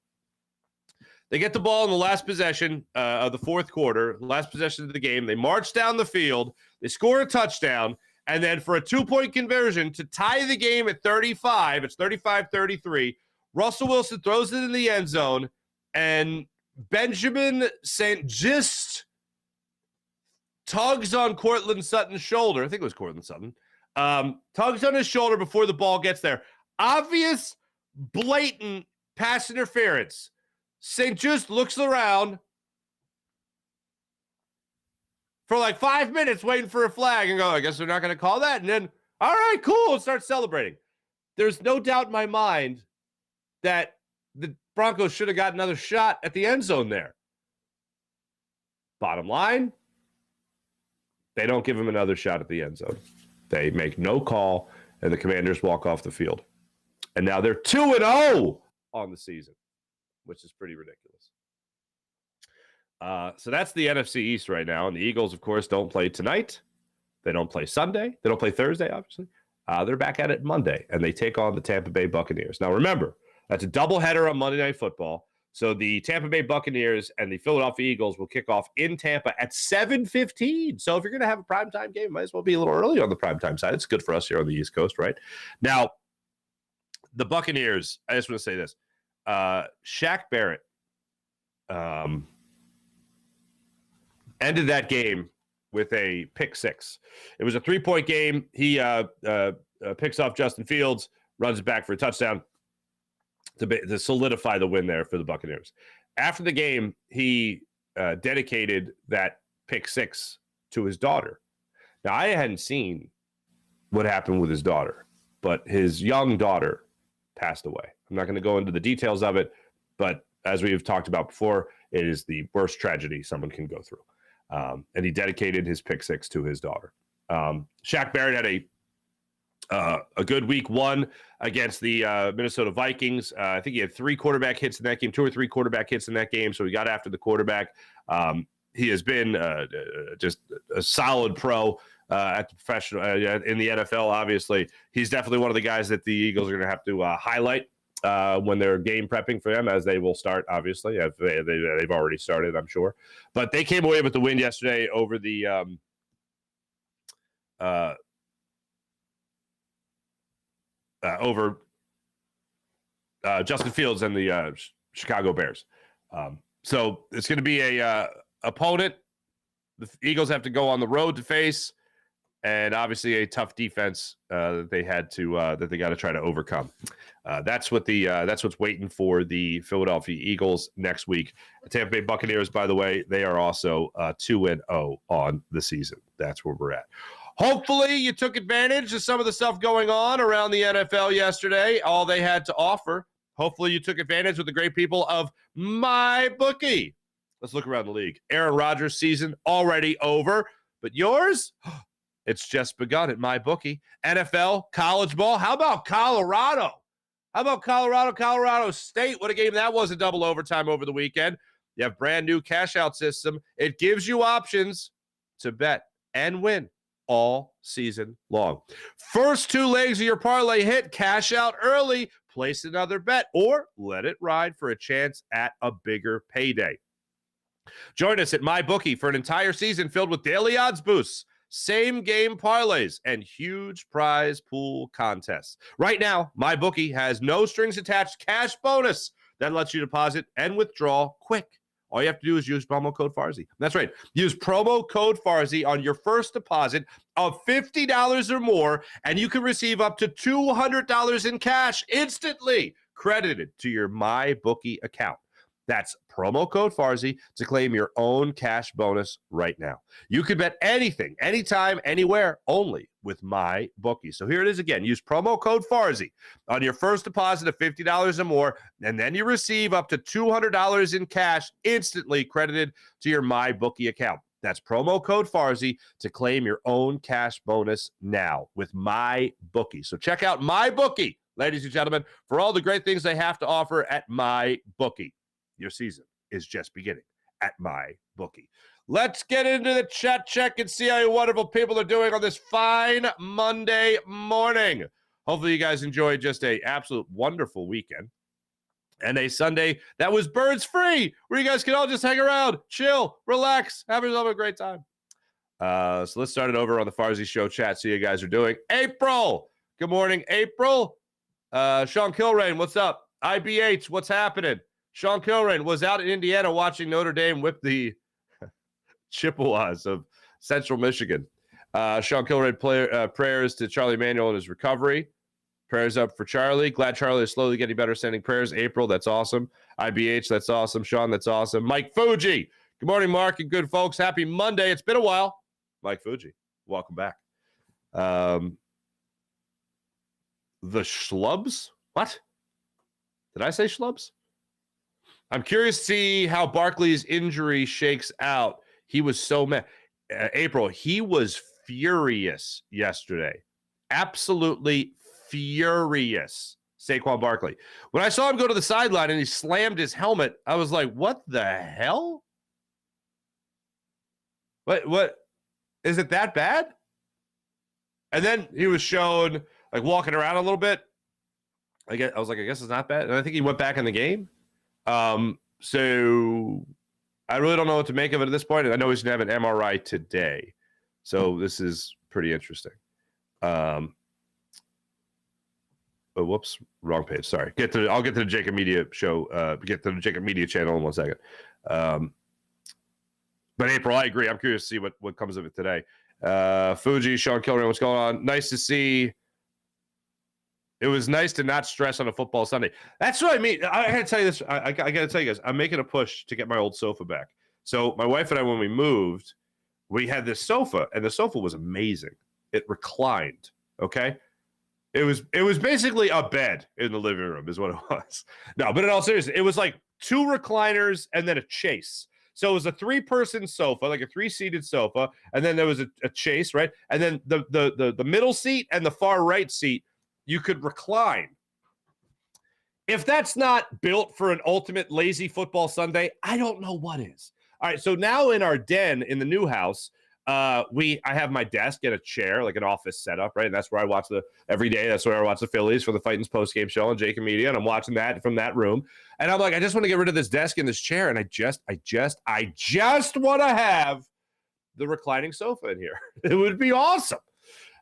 They get the ball in the last possession of the fourth quarter, last possession of the game. They march down the field. They score a touchdown. And then for a 2-point conversion to tie the game at 35, it's 35-33, Russell Wilson throws it in the end zone, and Benjamin St. Just tugs on Courtland Sutton's shoulder. I think it was Courtland Sutton. Tugs on his shoulder before the ball gets there. Obvious, blatant pass interference. St. Just looks around for like 5 minutes waiting for a flag and go, I guess they're not going to call that. And then, all right, cool, and start celebrating. There's no doubt in my mind that the Broncos should have got another shot at the end zone there. Bottom line, they don't give him another shot at the end zone. They make no call, and the Commanders walk off the field. And now they're 2-0 on the season, which is pretty ridiculous. So that's the NFC East right now. And the Eagles, of course, don't play tonight. They don't play Sunday. They don't play Thursday, obviously. They're back at it Monday, and they take on the Tampa Bay Buccaneers. Now, remember, that's a doubleheader on Monday Night Football. So the Tampa Bay Buccaneers and the Philadelphia Eagles will kick off in Tampa at 7:15. So if you're going to have a primetime game, might as well be a little early on the primetime side. It's good for us here on the East Coast, right? Now, the Buccaneers, I just want to say this. Shaq Barrett ended that game with a pick 6. It was a 3-point game. He picks off Justin Fields, runs it back for a touchdown to solidify the win there for the Buccaneers. After the game, he dedicated that pick 6 to his daughter. Now, I hadn't seen what happened with his daughter, but his young daughter passed away. I'm not going to go into the details of it, but as we have talked about before, it is the worst tragedy someone can go through. And he dedicated his pick 6 to his daughter. Shaq Barrett had a good week 1 against the Minnesota Vikings. I think he had 3 quarterback hits in that game, 2 or 3 quarterback hits in that game. So he got after the quarterback. He has been just a solid pro at the professional in the NFL. Obviously, he's definitely one of the guys that the Eagles are going to have to highlight when they're game prepping for them, as they will start, obviously. They've already started, I'm sure. But they came away with the win yesterday over the Justin Fields and the Chicago Bears. So it's going to be a opponent the Eagles have to go on the road to face, and obviously a tough defense that they had to that they got to try to overcome. That's what's waiting for the Philadelphia Eagles next week. The Tampa Bay Buccaneers, by the way, they are also 2-0 on the season. That's where we're at. Hopefully you took advantage of some of the stuff going on around the NFL yesterday, all they had to offer. Hopefully you took advantage of the great people of MyBookie. Let's look around the league. Aaron Rodgers' season already over, but yours? It's just begun at MyBookie. NFL, college ball. How about Colorado? How about Colorado State? What a game that was in double overtime over the weekend. You have brand new cash out system. It gives you options to bet and win all season long. First 2 legs of your parlay hit, cash out early, place another bet, or let it ride for a chance at a bigger payday. Join us at MyBookie for an entire season filled with daily odds boosts, same-game parlays, and huge prize pool contests. Right now, MyBookie has no strings attached cash bonus that lets you deposit and withdraw quick. All you have to do is use promo code Farzy. That's right. Use promo code Farzy on your first deposit of $50 or more, and you can receive up to $200 in cash instantly credited to your MyBookie account. That's promo code Farzy to claim your own cash bonus right now. You can bet anything, anytime, anywhere, only with MyBookie. So here it is again. Use promo code Farzy on your first deposit of $50 or more, and then you receive up to $200 in cash instantly credited to your MyBookie account. That's promo code Farzy to claim your own cash bonus now with MyBookie. So check out MyBookie, ladies and gentlemen, for all the great things they have to offer at MyBookie. Your season is just beginning at MyBookie. Let's get into the chat check and see how you wonderful people are doing on this fine Monday morning. Hopefully you guys enjoyed just a absolute wonderful weekend and a Sunday that was birds free, where you guys can all just hang around, chill, relax, have yourself a great time. So let's start it over on the Farzy Show chat. See how you guys are doing. April, good morning, April. Sean Kilrain, what's up? IBH, what's happening? Sean Kilrain was out in Indiana watching Notre Dame whip the Chippewas of Central Michigan. Sean Kilrain, prayers to Charlie Manuel in his recovery. Prayers up for Charlie. Glad Charlie is slowly getting better. Sending prayers. April, that's awesome. IBH, that's awesome. Sean, that's awesome. Mike Fuji, good morning, Mark and good folks. Happy Monday. It's been a while. Mike Fuji, welcome back. The Schlubs? What? Did I say Schlubs? I'm curious to see how Barkley's injury shakes out. He was so mad. April, he was furious yesterday. Absolutely furious, Saquon Barkley. When I saw him go to the sideline and he slammed his helmet, I was like, what the hell? What? Is it that bad? And then he was shown like walking around a little bit. I was like, I guess it's not bad. And I think he went back in the game. So I really don't know what to make of it at this point. And I know he's going to have an MRI today. So this is pretty interesting. Oh, whoops, wrong page. Sorry. I'll get to the Jacob Media show. Get to the Jacob Media channel in 1 second. But April, I agree. I'm curious to see what comes of it today. Fuji, Sean Kilrain, what's going on? Nice to see. It was nice to not stress on a football Sunday. That's what I mean. I got to tell you this. I got to tell you guys, I'm making a push to get my old sofa back. So my wife and I, when we moved, we had this sofa, and the sofa was amazing. It reclined, okay? It was basically a bed in the living room is what it was. No, but in all seriousness, it was like 2 recliners and then a chase. So it was a 3-person sofa, like a 3-seated sofa, and then there was a chase, right? And then the middle seat and the far right seat, you could recline. If that's not built for an ultimate lazy football Sunday, I don't know what is. All right, so now in our den in the new house, I have my desk and a chair, like an office setup, right? And that's where I watch every day. That's where I watch the Phillies for the Fightins post-game show on Jacob Media, and I'm watching that from that room. And I'm like, I just want to get rid of this desk and this chair, and I just want to have the reclining sofa in here. It would be awesome.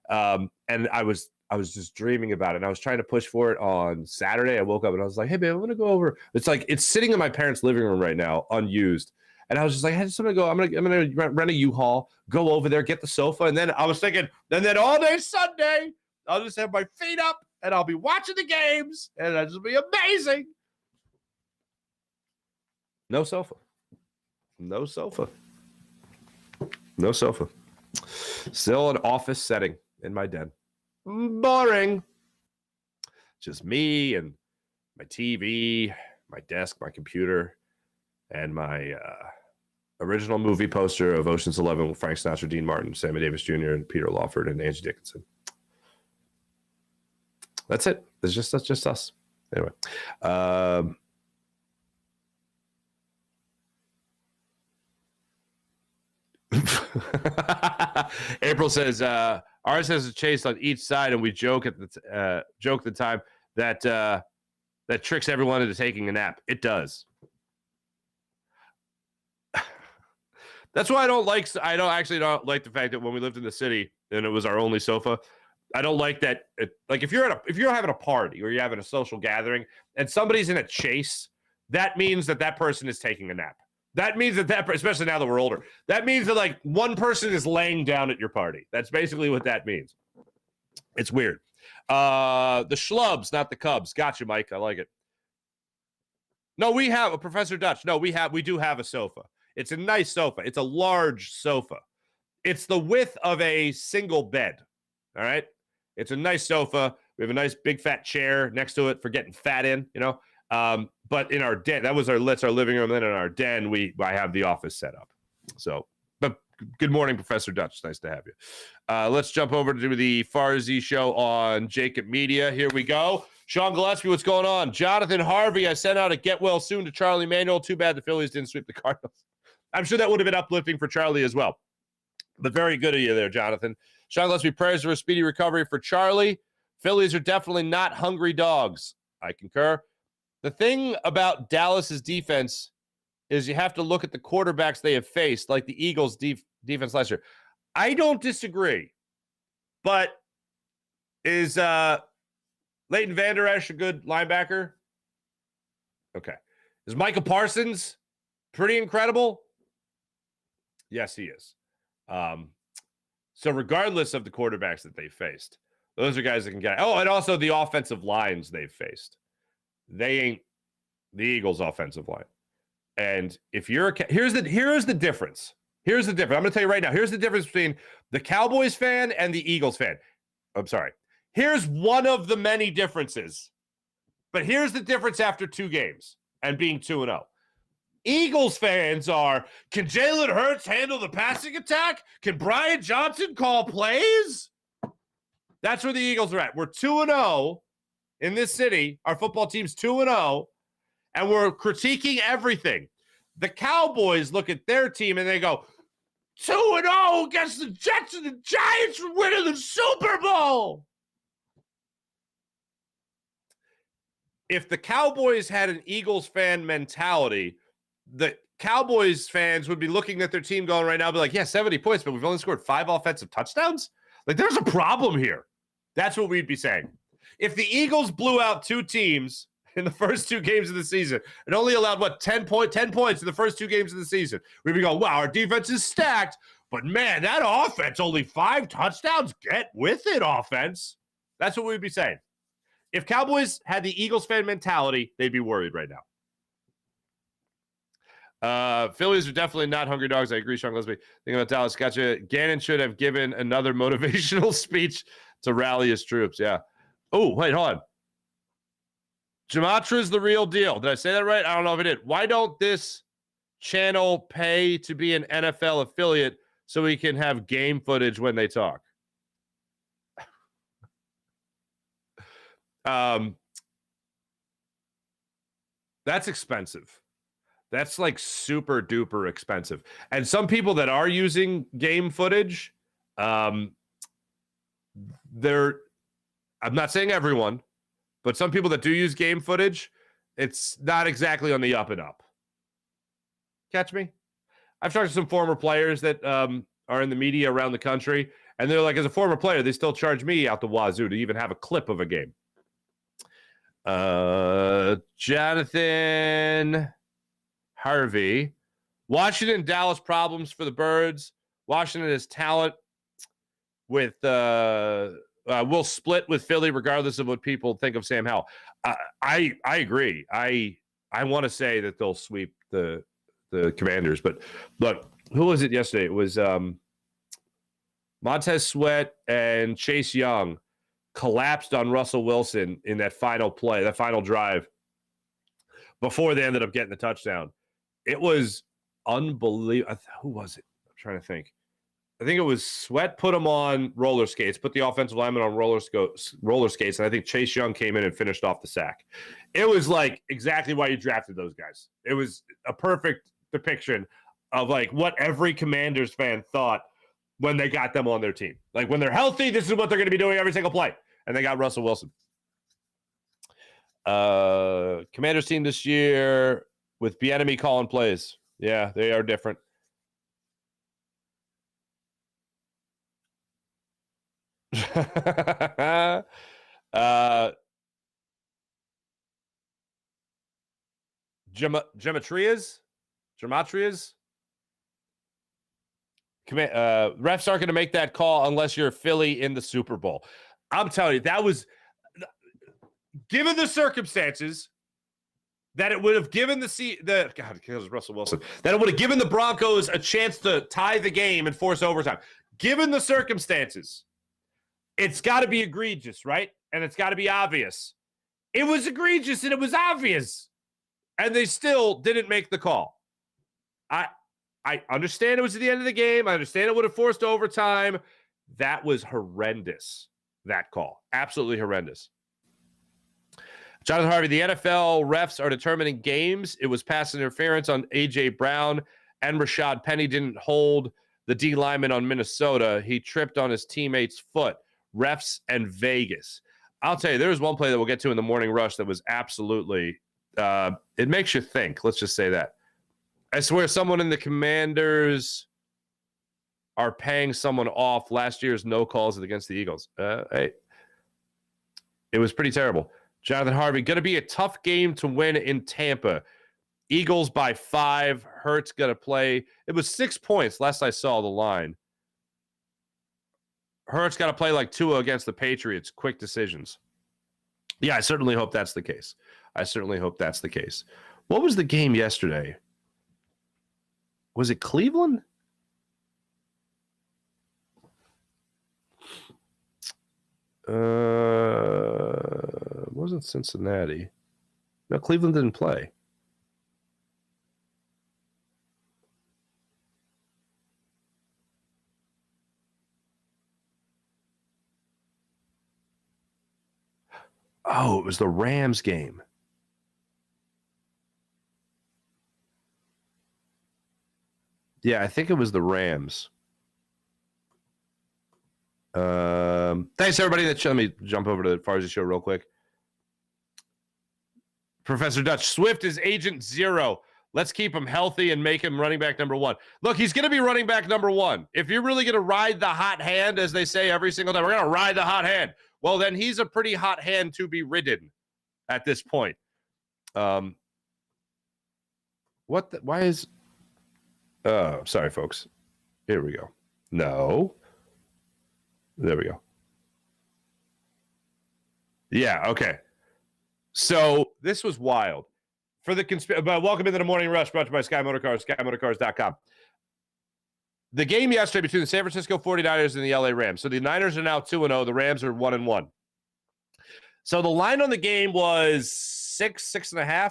And I was just dreaming about it. And I was trying to push for it on Saturday. I woke up and I was like, hey, babe, I'm going to go over. It's sitting in my parents' living room right now, unused. And I was just like, hey, I'm going to rent a U-Haul, go over there, get the sofa. And then I was thinking, and then all day Sunday, I'll just have my feet up and I'll be watching the games and it'll just be amazing. No sofa. Still an office setting in my den. Boring. Just me and my TV, my desk, my computer, and my original movie poster of Ocean's 11 with Frank Sinatra, Dean Martin, Sammy Davis Jr., and Peter Lawford, and Angie Dickinson. That's it. That's just us. Anyway. April says, ours has a chase on each side, and we joke the time that tricks everyone into taking a nap. It does. That's why I don't like the fact that when we lived in the city and it was our only sofa, I don't like that. If you're having a party or you're having a social gathering and somebody's in a chase, that means that person is taking a nap. That means especially now that we're older, that means that like one person is laying down at your party. That's basically what that means. It's weird. The schlubs, not the Cubs. Gotcha, Mike. I like it. No, we have a Professor Dutch. No, we do have a sofa. It's a nice sofa. It's a large sofa. It's the width of a single bed. All right. It's a nice sofa. We have a nice big fat chair next to it for getting fat in, but in our den, that's our living room. Then in our den, I have the office set up. So, but good morning, Professor Dutch. It's nice to have you. Let's jump over to the Farzy Show on Jacob Media. Here we go. Sean Gillespie, what's going on? Jonathan Harvey, I sent out a get well soon to Charlie Manuel. Too bad the Phillies didn't sweep the Cardinals. I'm sure that would have been uplifting for Charlie as well. But very good of you there, Jonathan. Sean Gillespie, prayers for a speedy recovery for Charlie. Phillies are definitely not hungry dogs. I concur. The thing about Dallas's defense is you have to look at the quarterbacks they have faced, like the Eagles' defense last year. I don't disagree, but is Leighton Vander Esch a good linebacker? Okay. Is Micah Parsons pretty incredible? Yes, he is. So regardless of the quarterbacks that they faced, those are guys that can get. Oh, and also the offensive lines they've faced. They ain't the Eagles' offensive line. And if you're here's the difference. Here's the difference. I'm going to tell you right now. Here's the difference between the Cowboys fan and the Eagles fan. I'm sorry. Here's one of the many differences. But here's the difference after 2 games and being 2-0. Eagles fans are, can Jalen Hurts handle the passing attack? Can Brian Johnson call plays? That's where the Eagles are at. We're 2-0 in this city. Our football team's 2-0, and we're critiquing everything. The Cowboys look at their team and they go, 2-0 against the Jets and the Giants for winning the Super Bowl. If the Cowboys had an Eagles fan mentality, the Cowboys fans would be looking at their team going right now and be like, yeah, 70 points, but we've only scored 5 offensive touchdowns? Like, there's a problem here. That's what we'd be saying. If the Eagles blew out 2 teams in the first 2 games of the season and only allowed, 10 points in the first 2 games of the season, we'd be going, wow, our defense is stacked, but man, that offense, only 5 touchdowns? Get with it, offense. That's what we'd be saying. If Cowboys had the Eagles fan mentality, they'd be worried right now. Phillies are definitely not hungry dogs. I agree, Sean Gillespie. Thinking about Dallas. Gotcha. Gannon should have given another motivational speech to rally his troops. Yeah. Oh, wait, hold on. Gematra's the real deal. Did I say that right? I don't know if I did. Why don't this channel pay to be an NFL affiliate so we can have game footage when they talk? That's expensive. That's like super duper expensive. And some people that are using game footage, I'm not saying everyone, but some people that do use game footage, it's not exactly on the up and up. Catch me? I've talked to some former players that are in the media around the country, and they're like, as a former player, they still charge me out the wazoo to even have a clip of a game. Jonathan Harvey. Washington, Dallas problems for the Birds. Washington has talent with will split with Philly regardless of what people think of Sam Howell. I agree. I want to say that they'll sweep the Commanders, but look, who was it yesterday? It was Montez Sweat and Chase Young collapsed on Russell Wilson in that final play, that final drive, before they ended up getting the touchdown. It was unbelievable. Who was it? I'm trying to think. I think it was Sweat put him on roller skates, put the offensive lineman on roller skates, and I think Chase Young came in and finished off the sack. It was like exactly why you drafted those guys. It was a perfect depiction of like what every Commanders fan thought when they got them on their team. Like when they're healthy, this is what they're going to be doing every single play. And they got Russell Wilson. Commanders team this year with Bieniemy calling plays. Yeah, they are different. Gematrias? Refs aren't going to make that call unless you're Philly in the Super Bowl. I'm telling you, that was, given the circumstances, that it would have given Russell Wilson, that it would have given the Broncos a chance to tie the game and force overtime. Given the circumstances, it's got to be egregious, right? And it's got to be obvious. It was egregious and it was obvious. And they still didn't make the call. I understand it was at the end of the game. I understand it would have forced overtime. That was horrendous, that call. Absolutely horrendous. Jonathan Harvey, the NFL refs are determining games. It was pass interference on A.J. Brown, and Rashad Penny didn't hold the D lineman on Minnesota. He tripped on his teammate's foot. Refs and Vegas. I'll tell you, there's one play that we'll get to in the morning rush that was absolutely, it makes you think. Let's just say that. I swear someone in the Commanders are paying someone off last year's no calls against the Eagles. Hey, it was pretty terrible. Jonathan Harvey, going to be a tough game to win in Tampa. Eagles by 5. Hurts going to play. It was 6 points last I saw the line. Hurts got to play like Tua against the Patriots. Quick decisions. Yeah, I certainly hope that's the case. What was the game yesterday? Was it Cleveland? Wasn't Cincinnati. No, Cleveland didn't play. Oh, it was the Rams game. Yeah, I think it was the Rams. Thanks, everybody. Let me jump over to the Farzy Show real quick. Professor Dutch, Swift is agent 0. Let's keep him healthy and make him running back number 1. Look, he's going to be running back number 1. If you're really going to ride the hot hand, as they say every single time, we're going to ride the hot hand. Well, then he's a pretty hot hand to be ridden at this point. Why is... Oh, sorry, folks. Here we go. No. There we go. Yeah, okay. So this was wild. For the welcome into the Morning Rush, brought to you by Sky Motorcars, SkyMotorcars.com. The game yesterday between the San Francisco 49ers and the LA Rams. So the Niners are now 2-0. The Rams are 1-1. So the line on the game was 6.5, I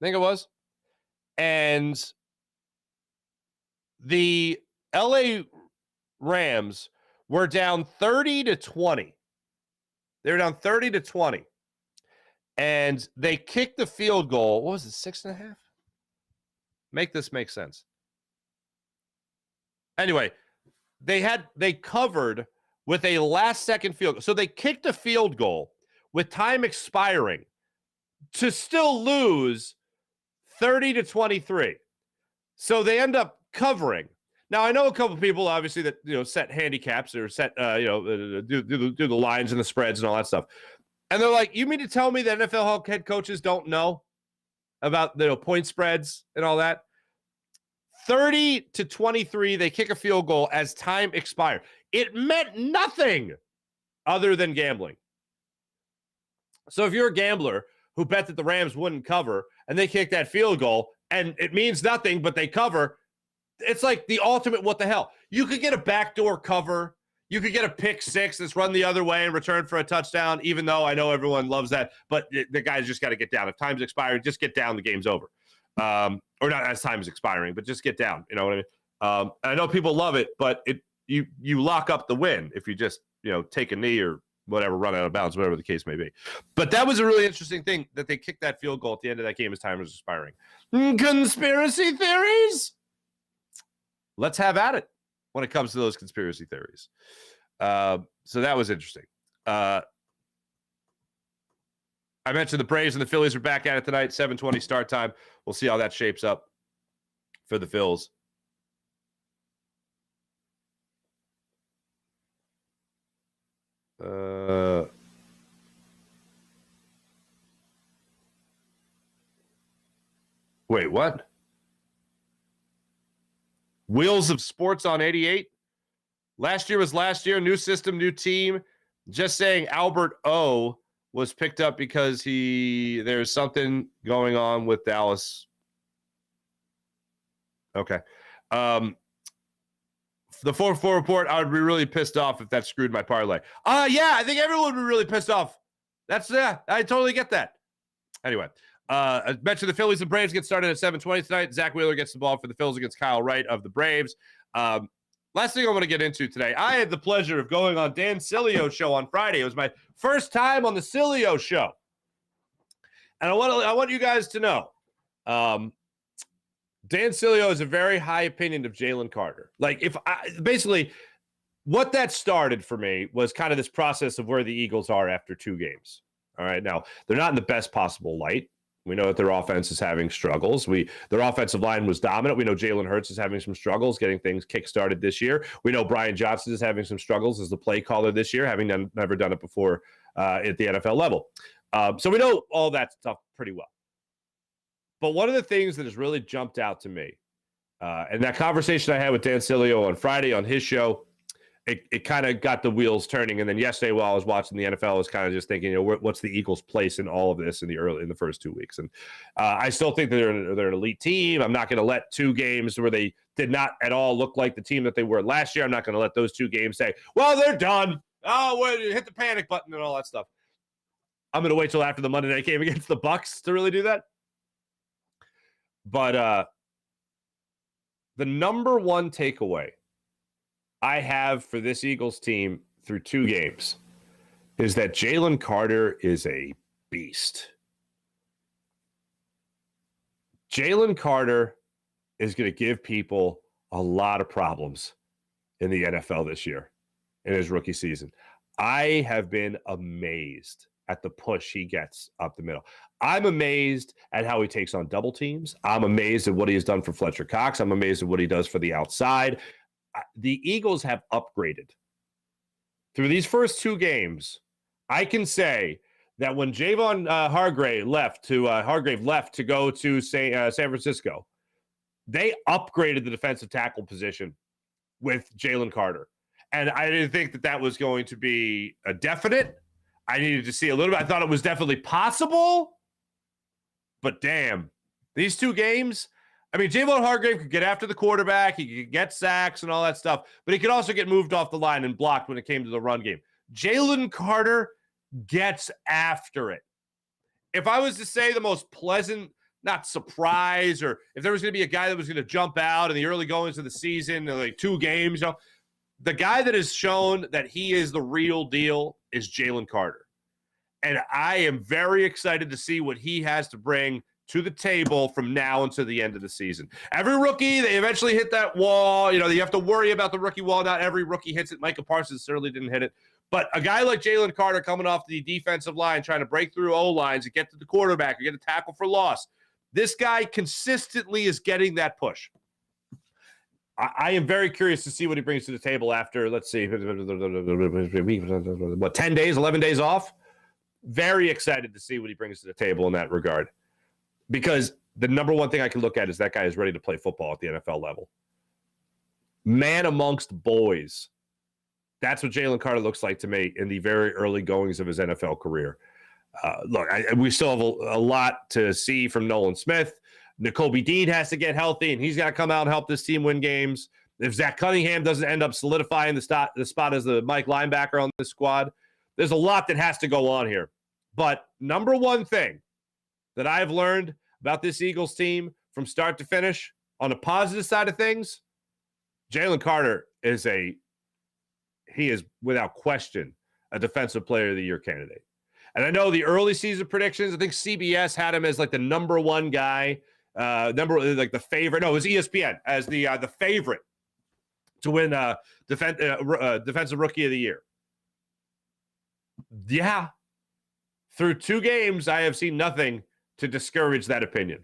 think it was. And the LA Rams were down 30-20. They were down 30-20. And they kicked the field goal. What was it, 6.5? Make this make sense. Anyway, they covered with a last-second field goal. So they kicked a field goal with time expiring to still lose 30-23. So they end up covering. Now, I know a couple of people, obviously, that set handicaps or set do the lines and the spreads and all that stuff. And they're like, you mean to tell me that NFL head coaches don't know about point spreads and all that? 30-23, they kick a field goal as time expired. It meant nothing other than gambling. So if you're a gambler who bet that the Rams wouldn't cover and they kick that field goal and it means nothing, but they cover, it's like the ultimate what the hell. You could get a backdoor cover. You could get a pick six that's run the other way and return for a touchdown, even though I know everyone loves that. But the guys just got to get down. If time's expired, just get down. The game's over. Or not as time is expiring, but just get down. You know what I mean? And I know people love it, but you lock up the win if you just take a knee or whatever, run out of bounds, whatever the case may be. But that was a really interesting thing that they kicked that field goal at the end of that game as time was expiring. Conspiracy theories? Let's have at it when it comes to those conspiracy theories. So that was interesting. I mentioned the Braves and the Phillies are back at it tonight, 7:20 start time. We'll see how that shapes up for the Phils. Wait, what? Wheels of Sports on 88. Last year was last year. New system, new team. Just saying Albert O was picked up because there's something going on with Dallas. Okay. The 4-4 report, I would be really pissed off if that screwed my parlay. Yeah, I think everyone would be really pissed off. I totally get that. Anyway, I mentioned the Phillies and Braves get started at 7:20 tonight. Zach Wheeler gets the ball for the Phillies against Kyle Wright of the Braves. Last thing I want to get into today, I had the pleasure of going on Dan Silio's show on Friday. It was my first time on the Silio show. And I want you guys to know, Dan Silio has a very high opinion of Jalen Carter. Like, basically, what that started for me was kind of this process of where the Eagles are after 2 games. All right, now, they're not in the best possible light. We know that their offense is having struggles. Their offensive line was dominant. We know Jalen Hurts is having some struggles getting things kick-started this year. We know Brian Johnson is having some struggles as the play caller this year, having never done it before at the NFL level. So we know all that stuff pretty well. But one of the things that has really jumped out to me, and that conversation I had with Dan Silio on Friday on his show, it kind of got the wheels turning. And then yesterday, while I was watching the NFL, I was kind of just thinking, what's the Eagles' place in all of this in the first 2 weeks? And I still think that they're an elite team. I'm not going to let 2 games where they did not at all look like the team that they were last year. I'm not going to let those 2 games say, well, they're done. Oh, hit the panic button and all that stuff. I'm going to wait till after the Monday night game against the Bucs to really do that. But the number one takeaway I have for this Eagles team through 2 games is that Jalen Carter is a beast. Jalen Carter is going to give people a lot of problems in the NFL this year in his rookie season. I have been amazed at the push he gets up the middle. I'm amazed at how he takes on double teams. I'm amazed at what he has done for Fletcher Cox. I'm amazed at what he does for the outside. The Eagles have upgraded. Through these first 2 games, I can say that when Javon Hargrave left to go to San Francisco, they upgraded the defensive tackle position with Jalen Carter. And I didn't think that was going to be a definite. I needed to see a little bit. I thought it was definitely possible. But damn, these 2 games, I mean, Javon Hargrave could get after the quarterback. He could get sacks and all that stuff. But he could also get moved off the line and blocked when it came to the run game. Jalen Carter gets after it. If I was to say the most pleasant, not surprise, or if there was going to be a guy that was going to jump out in the early goings of the season, like 2 games, the guy that has shown that he is the real deal is Jalen Carter. And I am very excited to see what he has to bring to the table from now until the end of the season. Every rookie, they eventually hit that wall. You have to worry about the rookie wall. Not every rookie hits it. Micah Parsons certainly didn't hit it. But a guy like Jalen Carter coming off the defensive line, trying to break through O-lines and get to the quarterback or get a tackle for loss, this guy consistently is getting that push. I am very curious to see what he brings to the table after, let's see, 10 days, 11 days off? Very excited to see what he brings to the table in that regard. Because the number one thing I can look at is that guy is ready to play football at the NFL level. Man amongst boys. That's what Jalen Carter looks like to me in the very early goings of his NFL career. We still have a lot to see from Nolan Smith. Nakobe Dean has to get healthy, and he's got to come out and help this team win games. If Zach Cunningham doesn't end up solidifying the spot as the Mike linebacker on this squad, there's a lot that has to go on here. But number one thing that I've learned about this Eagles team from start to finish, on the positive side of things, Jalen Carter is without question a defensive player of the year candidate. And I know the early season predictions, I think CBS had him as like the number one guy, the favorite. No, it was ESPN as the favorite to win defensive rookie of the year. Yeah. Through 2 games, I have seen nothing to discourage that opinion.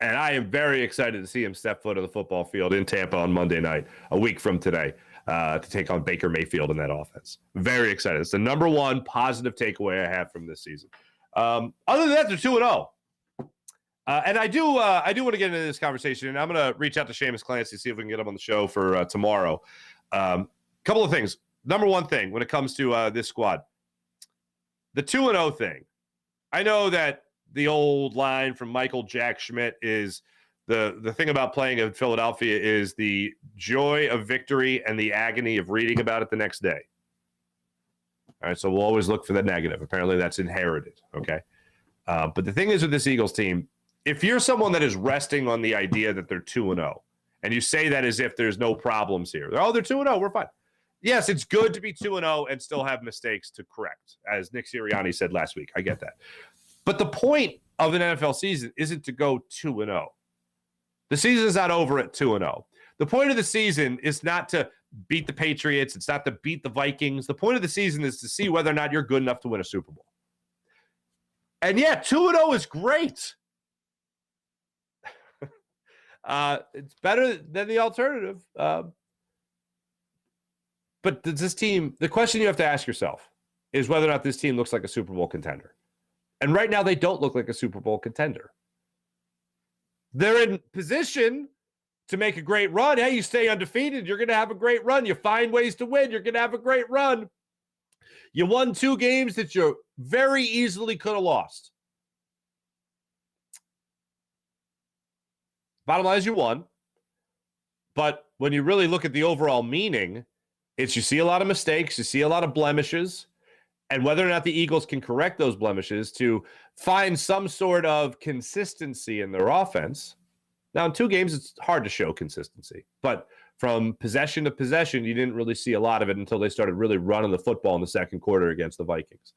And I am very excited to see him step foot on the football field in Tampa on Monday night, a week from today. to take on Baker Mayfield in that offense. Very excited. It's the number one positive takeaway I have from this season. Other than that, they're 2-0. And I do want to get into this conversation, and I'm going to reach out to Seamus Clancy, see if we can get him on the show for tomorrow. Couple of things. Number one thing, when it comes to this squad, the 2-0 thing. I know that the old line from Michael Jack Schmidt is the thing about playing in Philadelphia is the joy of victory and the agony of reading about it the next day. All right, so we'll always look for the negative. Apparently that's inherited, okay? But the thing is with this Eagles team, if you're someone that is resting on the idea that they're 2-0, and you say that as if there's no problems here. They're 2-0, we're fine. Yes, it's good to be 2-0 and still have mistakes to correct, as Nick Sirianni said last week. I get that. But the point of an NFL season isn't to go 2-0. The season is not over at 2-0. The point of the season is not to beat the Patriots. It's not to beat the Vikings. The point of the season is to see whether or not you're good enough to win a Super Bowl. And yeah, 2-0 is great. It's better than the alternative. But does this team, the question you have to ask yourself is whether or not this team looks like a Super Bowl contender. And right now, they don't look like a Super Bowl contender. They're in position to make a great run. Hey, you stay undefeated, you're going to have a great run. You find ways to win, you're going to have a great run. You won 2 games that you very easily could have lost. Bottom line is you won. But when you really look at the overall meaning, it's you see a lot of mistakes, you see a lot of blemishes, and whether or not the Eagles can correct those blemishes to find some sort of consistency in their offense. Now, in 2 games, it's hard to show consistency. But from possession to possession, you didn't really see a lot of it until they started really running the football in the second quarter against the Vikings.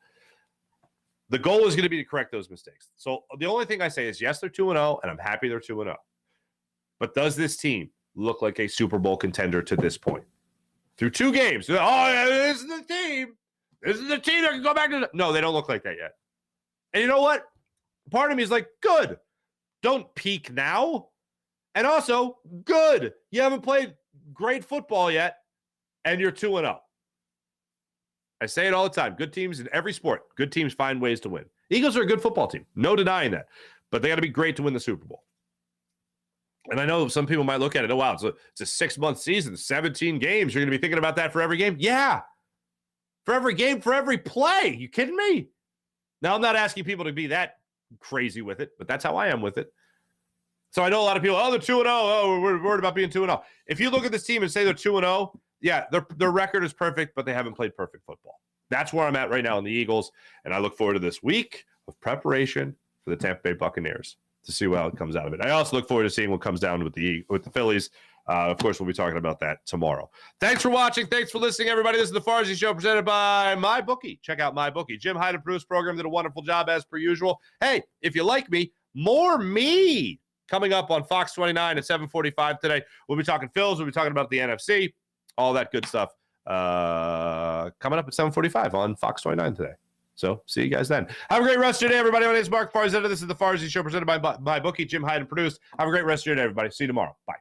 The goal is going to be to correct those mistakes. So the only thing I say is, yes, they're 2-0, and I'm happy they're 2-0. But does this team look like a Super Bowl contender to this point? Through 2 games. Oh, yeah, this is the team. This is the team that can go back to. No, they don't look like that yet. And you know what? Part of me is like, good. Don't peak now. And also, good. You haven't played great football yet, and you're 2-0. I say it all the time. Good teams in every sport. Good teams find ways to win. Eagles are a good football team. No denying that. But they got to be great to win the Super Bowl. And I know some people might look at it, oh, wow, it's a 6-month season, 17 games. You're going to be thinking about that for every game? Yeah. For every game, for every play. You kidding me? Now, I'm not asking people to be that crazy with it, but that's how I am with it. So I know a lot of people, they're 2-0. Oh, we're worried about being 2-0. If you look at this team and say they're 2-0, yeah, their record is perfect, but they haven't played perfect football. That's where I'm at right now in the Eagles, and I look forward to this week of preparation for the Tampa Bay Buccaneers to see what comes out of it. I also look forward to seeing what comes down with the Phillies. Of course, we'll be talking about that tomorrow. Thanks for watching. Thanks for listening, everybody. This is the Farzy Show presented by MyBookie. Check out MyBookie. Jim Hyde and Bruce program did a wonderful job as per usual. Hey, if you like me, more me coming up on Fox 29 at 7:45 today. We'll be talking Phillies. We'll be talking about the NFC, all that good stuff. Coming up at 7:45 on Fox 29 today. So see you guys then. Have a great rest of your day, everybody. My name is Mark Farzetta. This is the Farzy Show presented by MyBookie. Jim Hyde and produced. Have a great rest of your day, everybody. See you tomorrow. Bye.